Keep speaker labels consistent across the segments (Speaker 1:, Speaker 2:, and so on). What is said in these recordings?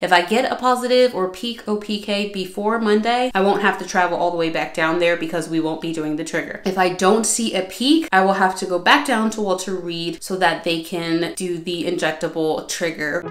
Speaker 1: If I get a positive or peak OPK before Monday, I won't have to travel all the way back down there because we won't be doing the trigger. If I don't see a peak, I will have to go back down to Walter Reed so that they can do the injectable trigger.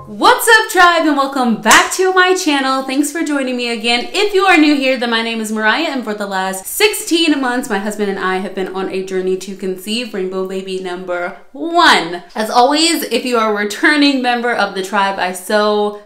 Speaker 1: What's up, tribe, and welcome back to my channel. Thanks for joining me again. If you are new here, then my name is Mariah, and for the last 16 months, my husband and I have been on a journey to conceive rainbow baby number 1. As always, if you are a returning member of the tribe, I so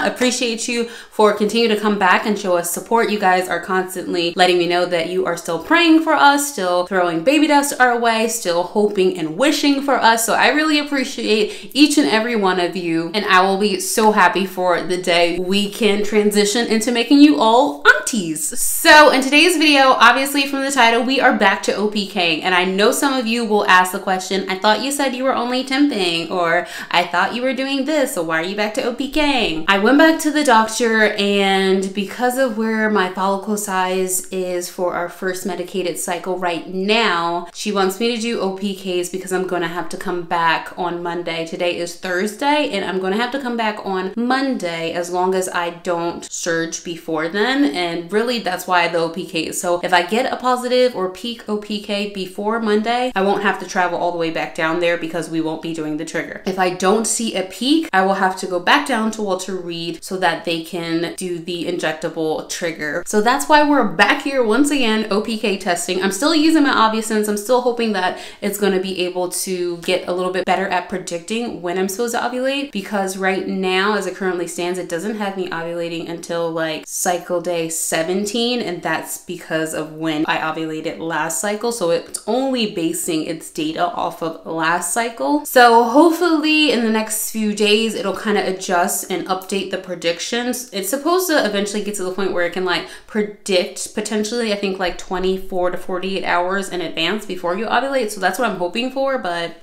Speaker 1: appreciate you for continuing to come back and show us support. You guys are constantly letting me know that you are still praying for us, still throwing baby dust our way, still hoping and wishing for us. So I really appreciate each and every one of you, and I will be so happy for the day we can transition into making you all aunties. So in today's video, obviously from the title, we are back to OPK, and I know some of you will ask the question, I thought you said you were only temping, or I thought you were doing this, so why are you back to OPK? I went back to the doctor, and because of where my follicle size is for our first medicated cycle right now, she wants me to do OPKs because I'm gonna have to come back on Monday. Today is Thursday, and I'm gonna have to come back on Monday as long as I don't surge before then, and really that's why the OPK. So if I get a positive or peak OPK before Monday, I won't have to travel all the way back down there because we won't be doing the trigger. If I don't see a peak, I will have to go back down to Walter Reed so that they can do the injectable trigger. So that's why we're back here once again, OPK testing. I'm still using my Ovusense. I'm still hoping that it's gonna be able to get a little bit better at predicting when I'm supposed to ovulate, because right now as it currently stands, it doesn't have me ovulating until like cycle day 17, and that's because of when I ovulated last cycle. So it's only basing its data off of last cycle. So hopefully in the next few days it'll kind of adjust and update the predictions. It's supposed to eventually get to the point where it can like predict potentially, I think like 24 to 48 hours in advance before you ovulate. So that's what I'm hoping for, but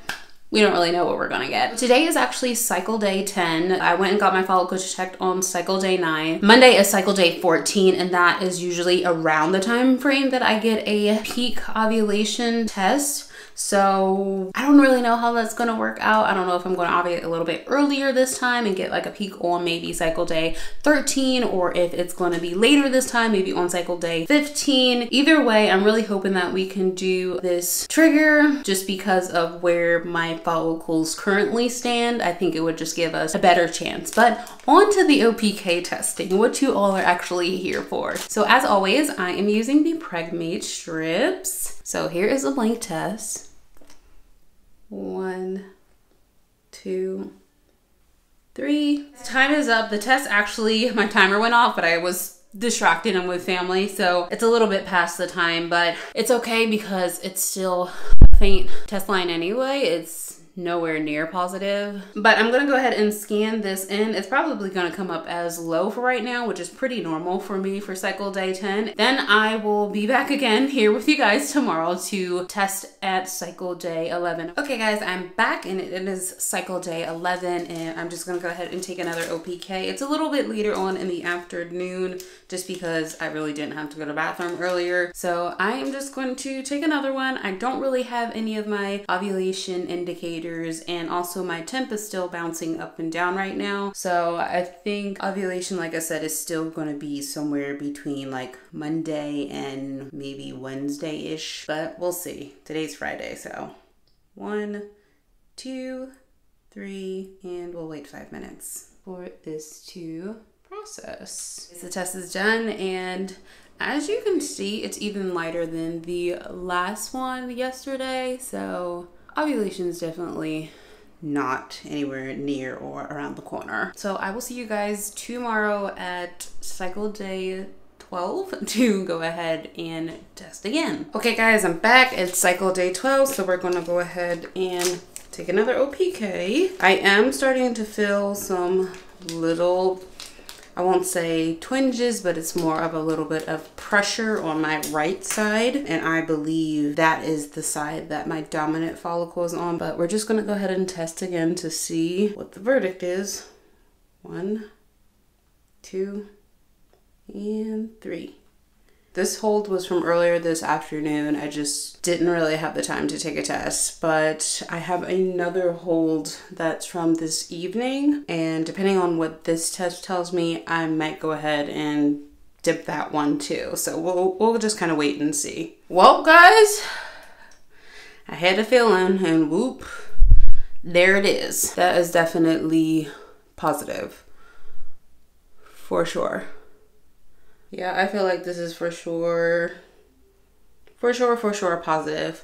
Speaker 1: we don't really know what we're gonna get. Today is actually cycle day 10. I went and got my follicles checked on cycle day 9. Monday is cycle day 14, and that is usually around the time frame that I get a peak ovulation test. So I don't really know how that's gonna work out. I don't know if I'm gonna ovulate a little bit earlier this time and get like a peak on maybe cycle day 13, or if it's gonna be later this time, maybe on cycle day 15. Either way, I'm really hoping that we can do this trigger just because of where my follicles currently stand. I think it would just give us a better chance. But on to the OPK testing, what you all are actually here for. So as always, I am using the Pregmate strips. So here is a blank test. 1, 2, 3. Time is up. The test actually, my timer went off, but I was distracted and with family, so it's a little bit past the time, but it's okay because it's still a faint test line anyway. It's nowhere near positive, but I'm gonna go ahead and scan this in. It's probably gonna come up as low for right now, which is pretty normal for me for cycle day 10. Then I will be back again here with you guys tomorrow to test at cycle day 11. Okay guys, I'm back, and it is cycle day 11, and I'm just gonna go ahead and take another OPK. It's a little bit later on in the afternoon just because I really didn't have to go to the bathroom earlier. So I am just going to take another one. I don't really have any of my ovulation indicators, and also my temp is still bouncing up and down right now. So I think ovulation, like I said, is still gonna be somewhere between like Monday and maybe Wednesday-ish, but we'll see. Today's Friday, so 1, 2, 3, and we'll wait 5 minutes for this to process. The test is done, and as you can see, it's even lighter than the last one yesterday, so ovulation is definitely not anywhere near or around the corner. So I will see you guys tomorrow at cycle day 12 to go ahead and test again. Okay guys, I'm back at cycle day 12, so we're gonna go ahead and take another OPK. I am starting to feel some little, I won't say twinges, but it's more of a little bit of pressure on my right side. And I believe that is the side that my dominant follicle is on. But we're just gonna go ahead and test again to see what the verdict is. 1, 2, and 3. This hold was from earlier this afternoon. I just didn't really have the time to take a test, but I have another hold that's from this evening, and depending on what this test tells me, I might go ahead and dip that one too. So we'll just kind of wait and see. Well, guys, I had a feeling, and whoop, there it is. That is definitely positive, for sure. Yeah, I feel like this is for sure positive.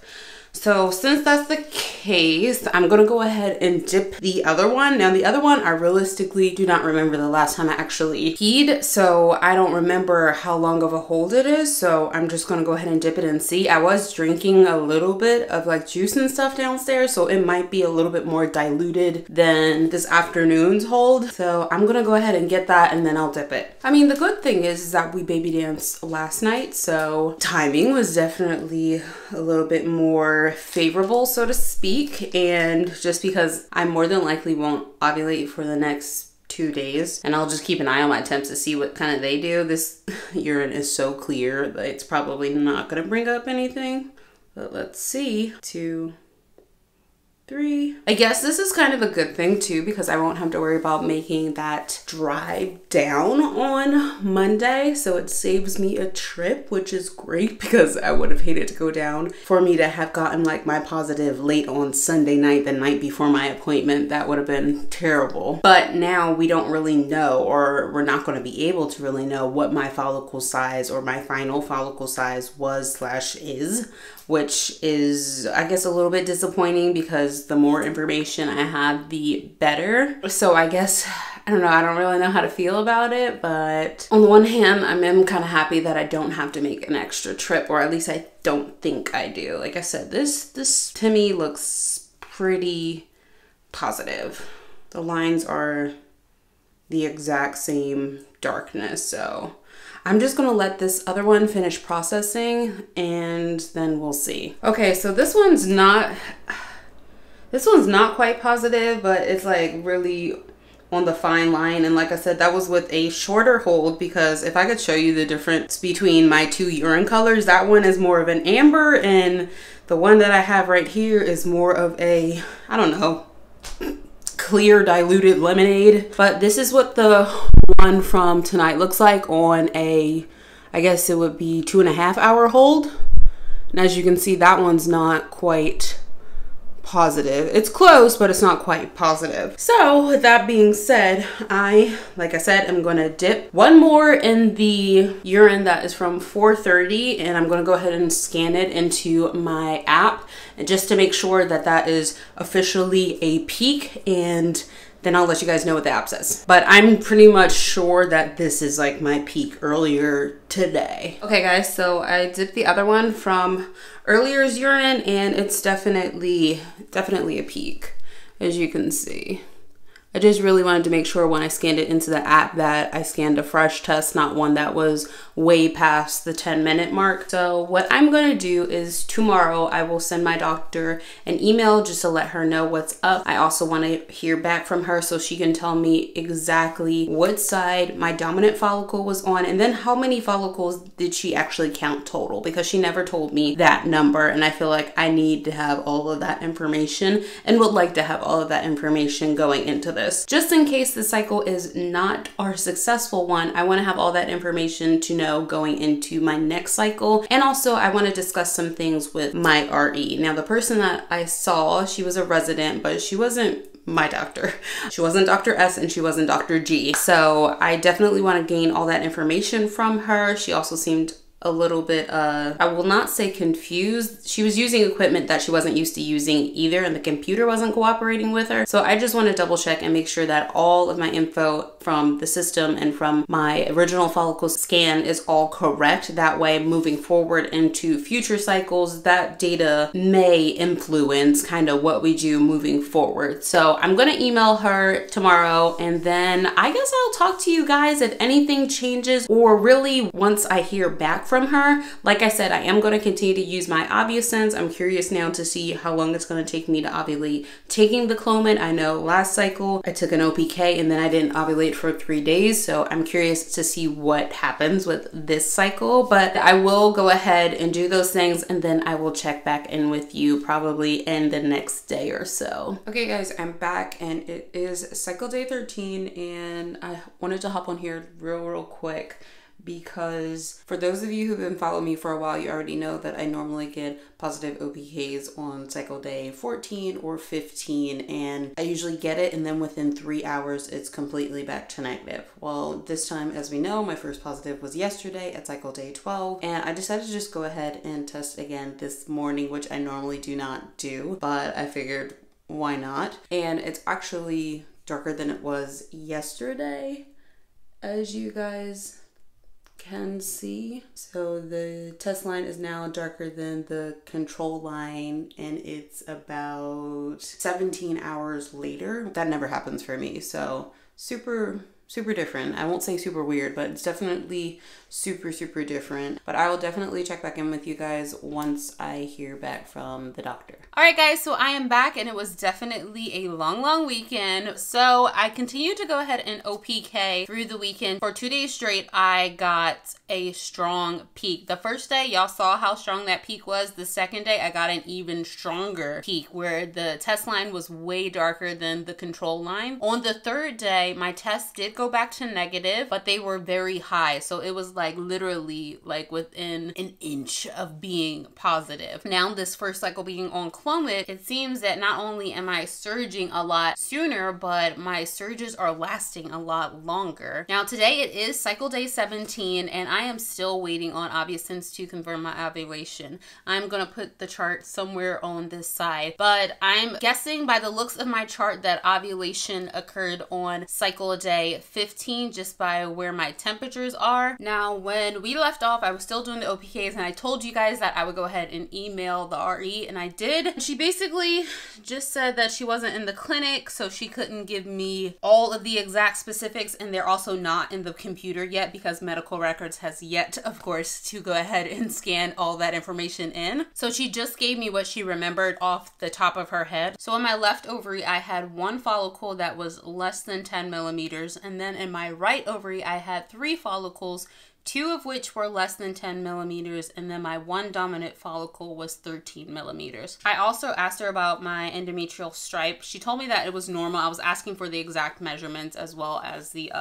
Speaker 1: So since that's the case, I'm gonna go ahead and dip the other one. Now the other one, I realistically do not remember the last time I actually peed, so I don't remember how long of a hold it is, so I'm just gonna go ahead and dip it and see. I was drinking a little bit of like juice and stuff downstairs, so it might be a little bit more diluted than this afternoon's hold. So I'm gonna go ahead and get that and then I'll dip it. I mean, the good thing is that we baby danced last night, so timing was definitely a little bit more favorable, so to speak. And just because I more than likely won't ovulate for the next 2 days, and I'll just keep an eye on my temps to see what kind of they do. This urine is so clear that it's probably not gonna bring up anything, but let's see. 2, 3. I guess this is kind of a good thing too, because I won't have to worry about making that dry down on Monday. So it saves me a trip, which is great, because I would have hated to go down. For me to have gotten like my positive late on Sunday night, the night before my appointment, that would have been terrible. But now we don't really know, or we're not going to be able to really know what my follicle size or my final follicle size was / is, which is, I guess, a little bit disappointing, because the more information I have, the better. So I guess, I don't know, I don't really know how to feel about it, but on the one hand, I'm kind of happy that I don't have to make an extra trip, or at least I don't think I do. Like I said, this to me looks pretty positive. The lines are the exact same darkness, so I'm just gonna let this other one finish processing and then we'll see. Okay, so this one's not quite positive, but it's like really on the fine line. And like I said, that was with a shorter hold, because if I could show you the difference between my 2 urine colors, that one is more of an amber, and the one that I have right here is more of a, I don't know, clear diluted lemonade. But this is what the one from tonight looks like on a, I guess it would be 2.5 hour hold. And as you can see, that one's not quite positive. It's close, but it's not quite positive. So with that being said, like I said, I'm gonna dip one more in the urine that is from 4:30, and I'm gonna go ahead and scan it into my app, and just to make sure that that is officially a peak, and then I'll let you guys know what the app says. But I'm pretty much sure that this is like my peak earlier today. Okay guys, so I dipped the other one from earlier's urine, and it's definitely a peak, as you can see. I just really wanted to make sure when I scanned it into the app that I scanned a fresh test, not one that was way past the 10-minute mark. So what I'm going to do is tomorrow I will send my doctor an email just to let her know what's up. I also want to hear back from her so she can tell me exactly what side my dominant follicle was on, and then how many follicles did she actually count total, because she never told me that number, and I feel like I need to have all of that information, and would like to have all of that information going into this. Just in case the cycle is not our successful one, I want to have all that information to know going into my next cycle. And also I want to discuss some things with my RE. Now the person that I saw, she was a resident, but she wasn't my doctor. She wasn't Dr. S and she wasn't Dr. G. So I definitely want to gain all that information from her. She also seemed a little bit, I will not say confused. She was using equipment that she wasn't used to using either, and the computer wasn't cooperating with her. So I just want to double check and make sure that all of my info from the system and from my original follicle scan is all correct. That way, moving forward into future cycles, that data may influence kind of what we do moving forward. So I'm going to email her tomorrow, and then I guess I'll talk to you guys if anything changes, or really once I hear back back from her. Like I said, I am going to continue to use my OvuSense. I'm curious now to see how long it's going to take me to ovulate taking the Clomid. I know last cycle I took an OPK and then I didn't ovulate for 3 days, so I'm curious to see what happens with this cycle. But I will go ahead and do those things, and then I will check back in with you probably in the next day or so. Okay guys, I'm back and it is cycle day 13, and I wanted to hop on here real quick because for those of you who've been following me for a while, you already know that I normally get positive OPKs on cycle day 14 or 15, and I usually get it and then within 3 hours it's completely back to negative. Well, this time, as we know, my first positive was yesterday at cycle day 12, and I decided to just go ahead and test again this morning, which I normally do not do, but I figured why not? And it's actually darker than it was yesterday, as you guys can see. So the test line is now darker than the control line, and it's about 17 hours later. That never happens for me, so super different. I won't say super weird, but it's definitely super different. But I will definitely check back in with you guys once I hear back from the doctor. All right guys, so I am back, and it was definitely a long weekend. So I continued to go ahead and OPK through the weekend. For 2 days straight, I got a strong peak. The first day, y'all saw how strong that peak was. The second day, I got an even stronger peak where the test line was way darker than the control line. On the third day, my test did go back to negative, but they were very high. So it was like literally like within an inch of being positive. Now this first cycle being on Clomid, it seems that not only am I surging a lot sooner, but my surges are lasting a lot longer. Now today it is cycle day 17, and I am still waiting on OvuSense to confirm my ovulation. I'm gonna put the chart somewhere on this side, but I'm guessing by the looks of my chart that ovulation occurred on cycle day 15 just by where my temperatures are. Now when we left off, I was still doing the OPKs, and I told you guys that I would go ahead and email the RE, and I did. She basically just said that she wasn't in the clinic, so she couldn't give me all of the exact specifics, and they're also not in the computer yet because medical records has yet, of course, to go ahead and scan all that information in. So she just gave me what she remembered off the top of her head. So on my left ovary, I had one follicle that was less than 10 millimeters, and then in my right ovary, I had 3 follicles, 2 of which were less than 10 millimeters, and then my one dominant follicle was 13 millimeters. I also asked her about my endometrial stripe. She told me that it was normal. I was asking for the exact measurements as well as the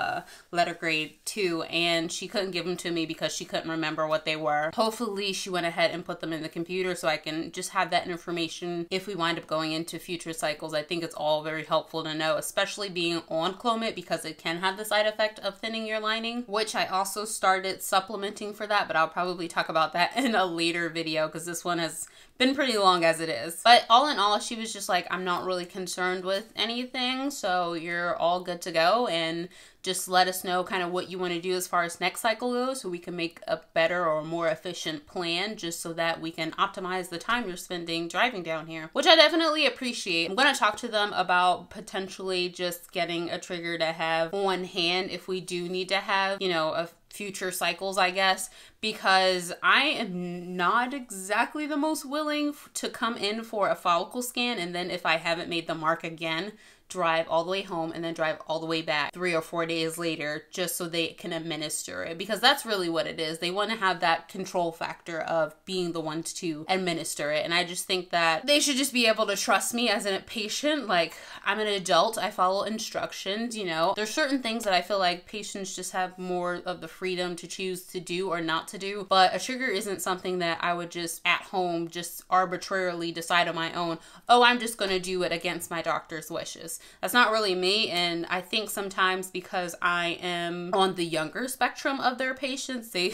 Speaker 1: letter grade too, and she couldn't give them to me because she couldn't remember what they were. Hopefully she went ahead and put them in the computer so I can just have that information if we wind up going into future cycles. I think it's all very helpful to know, especially being on Clomid, because it can have the side effect of thinning your lining, which I also started supplementing for that, but I'll probably talk about that in a later video because this one has been pretty long as it is. But all in all, she was just like, I'm not really concerned with anything, so you're all good to go, and just let us know kind of what you want to do as far as next cycle goes so we can make a better or more efficient plan, just so that we can optimize the time you're spending driving down here, which I definitely appreciate. I'm going to talk to them about potentially just getting a trigger to have on hand if we do need to have, you know, a future cycles, I guess, because I am not exactly the most willing to come in for a follicle scan and then if I haven't made the mark again, drive all the way home and then drive all the way back 3 or 4 days later just so they can administer it, because that's really what it is. They want to have that control factor of being the ones to administer it, and I just think that they should just be able to trust me as a patient. Like, I'm an adult, I follow instructions, you know. There's certain things that I feel like patients just have more of the freedom to choose to do or not to do, but a trigger isn't something that I would just at home just arbitrarily decide on my own, oh, I'm just going to do it against my doctor's wishes. That's not really me, and I think sometimes because I am on the younger spectrum of their patients, they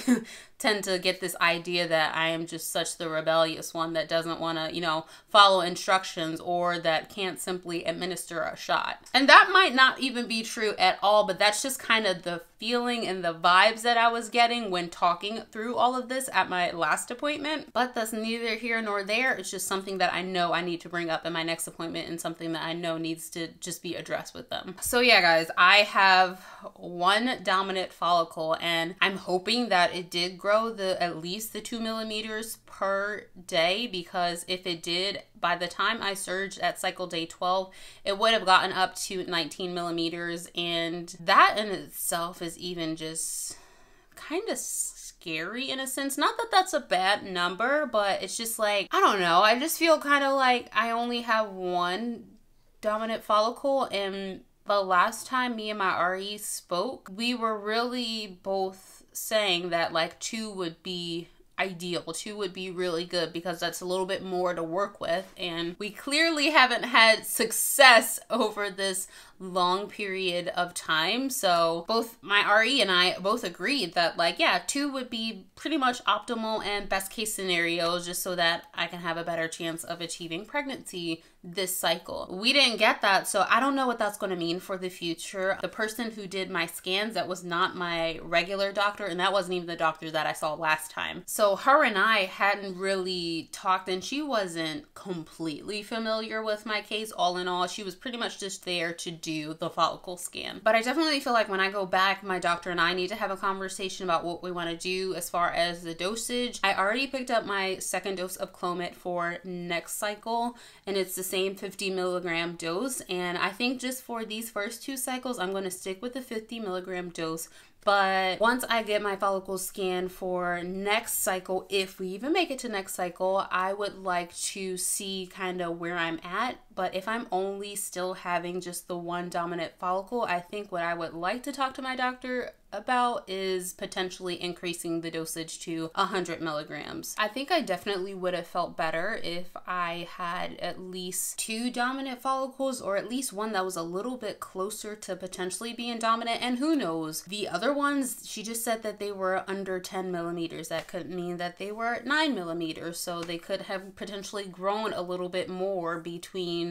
Speaker 1: tend to get this idea that I am just such the rebellious one that doesn't want to, you know, follow instructions or that can't simply administer a shot. And that might not even be true at all, but that's just kind of the feeling and the vibes that I was getting when talking through all of this at my last appointment. But that's neither here nor there. It's just something that I know I need to bring up in my next appointment and something that I know needs to just be addressed with them. So yeah, guys, I have one dominant follicle, and I'm hoping that it did grow at least the 2 millimeters per day, because if it did, by the time I surged at cycle day 12, it would have gotten up to 19 millimeters, and that in itself is even just kind of scary in a sense. Not that that's a bad number, but it's just like, I don't know, I just feel kind of like I only have one dominant follicle, and the last time me and my RE spoke, we were really both saying that like 2 would be ideal. 2 would be really good because that's a little bit more to work with, and we clearly haven't had success over this long period of time. So both my RE and I both agreed that like, yeah, 2 would be pretty much optimal and best case scenarios, just so that I can have a better chance of achieving pregnancy this cycle. We didn't get that, so I don't know what that's going to mean for the future. The person who did my scans, that was not my regular doctor, and that wasn't even the doctor that I saw last time. So her and I hadn't really talked, and she wasn't completely familiar with my case. All in all, she was pretty much just there to do the follicle scan. But I definitely feel like when I go back, my doctor and I need to have a conversation about what we want to do as far as the dosage. I already picked up my second dose of Clomid for next cycle, and it's the same 50 milligram dose, and I think just for these first 2 cycles I'm going to stick with the 50 milligram dose. But once I get my follicle scan for next cycle, if we even make it to next cycle, I would like to see kind of where I'm at. But if I'm only still having just the one dominant follicle, I think what I would like to talk to my doctor about is potentially increasing the dosage to 100 milligrams. I think I definitely would have felt better if I had at least 2 dominant follicles, or at least one that was a little bit closer to potentially being dominant. And who knows, the other ones, she just said that they were under 10 millimeters. That could mean that they were 9 millimeters, so they could have potentially grown a little bit more between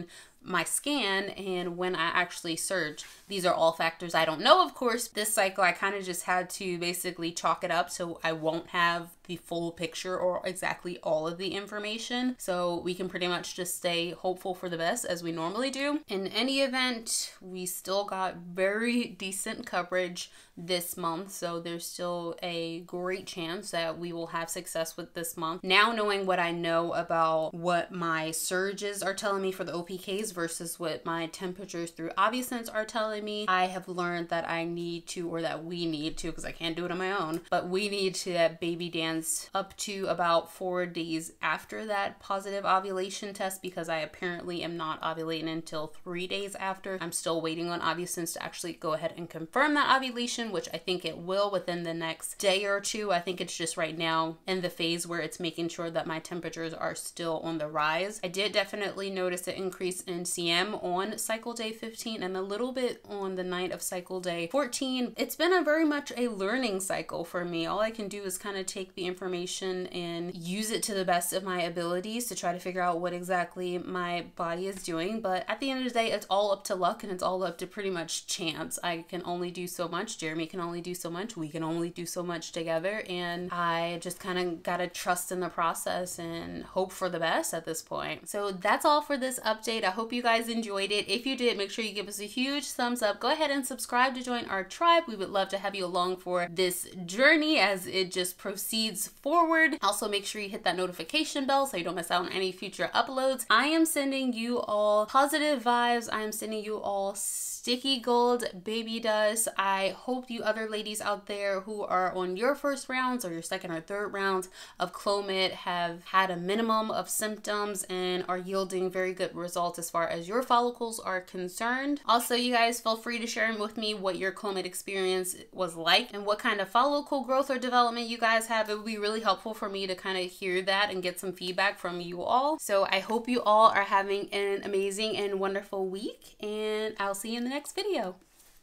Speaker 1: my scan and when I actually surge. These are all factors I don't know, of course. This cycle I kind of just had to basically chalk it up so I won't have the full picture or exactly all of the information, so we can pretty much just stay hopeful for the best as we normally do. In any event, we still got very decent coverage this month, so there's still a great chance that we will have success with this month. Now, knowing what I know about what my surges are telling me for the OPKs versus what my temperatures through OvuSense are telling me, I have learned that I need to, or that we need to, because I can't do it on my own, but we need to baby dance up to about 4 days after that positive ovulation test, because I apparently am not ovulating until 3 days after. I'm still waiting on OvuSense to actually go ahead and confirm that ovulation, which I think it will within the next day or 2. I think it's just right now in the phase where it's making sure that my temperatures are still on the rise. I did definitely notice an increase in CM on cycle day 15 and a little bit on the night of cycle day 14. It's been a very much a learning cycle for me. All I can do is kind of take the information and use it to the best of my abilities to try to figure out what exactly my body is doing. But at the end of the day, it's all up to luck, and it's all up to pretty much chance. I can only do so much. Jeremy can only do so much. We can only do so much together, and I just kind of gotta trust in the process and hope for the best at this point. So that's all for this update. I hope you guys enjoyed it. If you did, make sure you give us a huge thumbs up. Go ahead and subscribe to join our tribe. We would love to have you along for this journey as it just proceeds forward. Also, make sure you hit that notification bell so you don't miss out on any future uploads. I am sending you all positive vibes. I am sending you all sticky gold baby dust. I hope you other ladies out there who are on your first rounds or your second or third rounds of Clomid have had a minimum of symptoms and are yielding very good results as far as your follicles are concerned. Also, you guys feel free to share with me what your Clomid experience was like and what kind of follicle growth or development you guys have. It would be really helpful for me to kind of hear that and get some feedback from you all. So I hope you all are having an amazing and wonderful week, and I'll see you in the next video.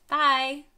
Speaker 1: Bye!